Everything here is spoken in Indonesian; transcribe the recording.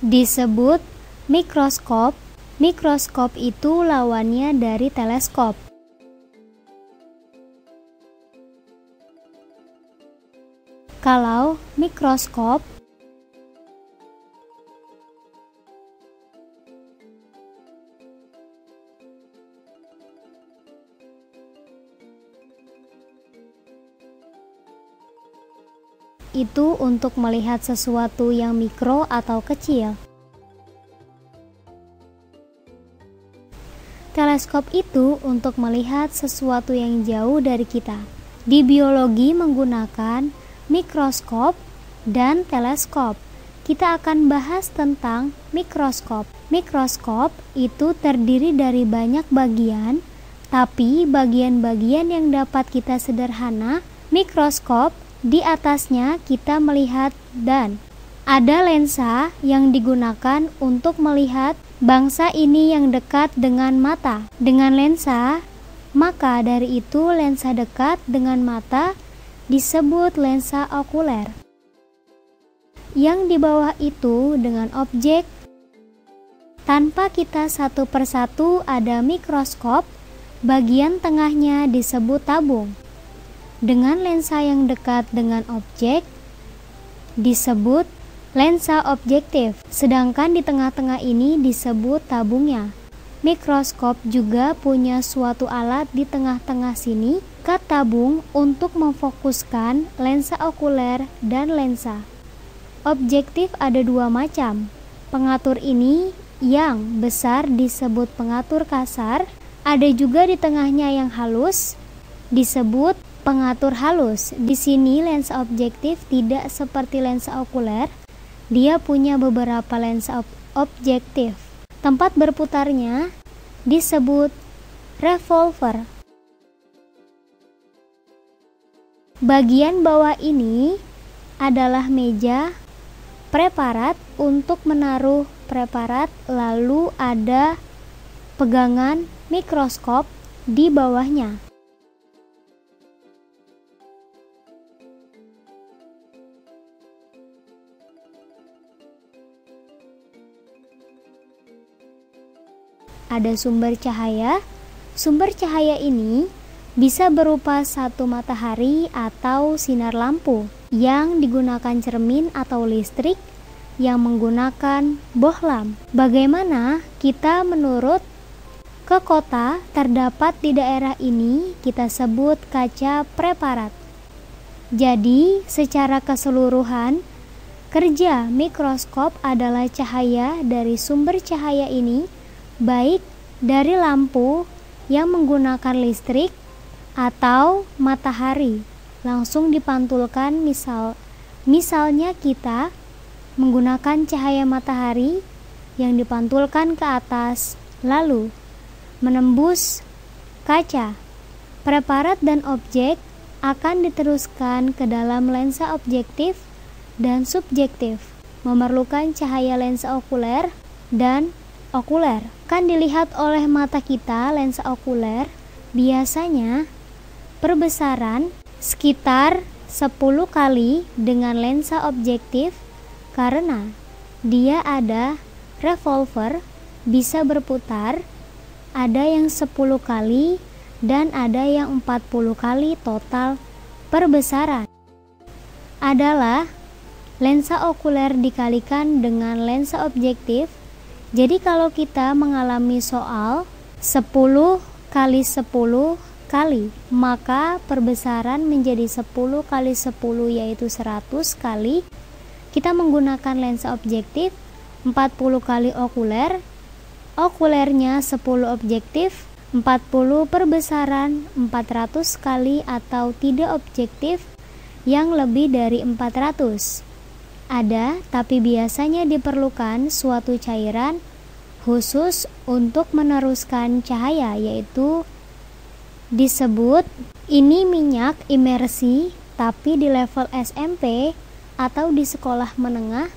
disebut mikroskop. Mikroskop itu lawannya dari teleskop. Kalau mikroskop itu untuk melihat sesuatu yang mikro atau kecil. Teleskop itu untuk melihat sesuatu yang jauh dari kita. Di biologi menggunakan mikroskop dan teleskop. Kita akan bahas tentang mikroskop. Mikroskop itu terdiri dari banyak bagian, tapi bagian-bagian yang dapat kita sederhana, mikroskop di atasnya kita melihat dan ada lensa yang digunakan untuk melihat bangsa ini yang dekat dengan mata. Dengan lensa, maka dari itu lensa dekat dengan mata disebut lensa okuler. Yang di bawah itu dengan objek. Tanpa kita satu persatu ada mikroskop, bagian tengahnya disebut tabung. Dengan lensa yang dekat dengan objek disebut lensa objektif, sedangkan di tengah-tengah ini disebut tabungnya. Mikroskop juga punya suatu alat di tengah-tengah sini, kat tabung, untuk memfokuskan lensa okuler dan lensa. Objektif ada dua macam. Pengatur ini yang besar disebut pengatur kasar, ada juga di tengahnya yang halus disebut pengatur halus. Di sini lensa objektif tidak seperti lensa okuler, dia punya beberapa lensa objektif. Tempat berputarnya disebut revolver. Bagian bawah ini adalah meja preparat untuk menaruh preparat, lalu ada pegangan mikroskop di bawahnya. Ada sumber cahaya. Sumber cahaya ini bisa berupa satu matahari atau sinar lampu yang digunakan cermin atau listrik yang menggunakan bohlam. Bagaimana kita menurut ke kota terdapat di daerah ini kita sebut kaca preparat. Jadi secara keseluruhan kerja mikroskop adalah cahaya dari sumber cahaya ini, baik dari lampu yang menggunakan listrik atau matahari langsung dipantulkan. Misalnya kita menggunakan cahaya matahari yang dipantulkan ke atas lalu menembus kaca. Preparat dan objek akan diteruskan ke dalam lensa objektif dan subjektif, memerlukan cahaya lensa okuler dan okuler. Kan dilihat oleh mata kita. Lensa okuler biasanya perbesaran sekitar 10 kali dengan lensa objektif karena dia ada revolver, bisa berputar, ada yang 10 kali dan ada yang 40 kali total perbesaran. Adalah lensa okuler dikalikan dengan lensa objektif. Jadi kalau kita mengalami soal 10 kali 10 kali, maka perbesaran menjadi 10 kali 10 yaitu 100 kali. Kita menggunakan lensa objektif, 40 kali okuler, okulernya 10 objektif, 40 perbesaran 400 kali atau tidak objektif yang lebih dari 400. Ada, tapi biasanya diperlukan suatu cairan khusus untuk meneruskan cahaya, yaitu disebut ini minyak imersi, tapi di level SMP atau di sekolah menengah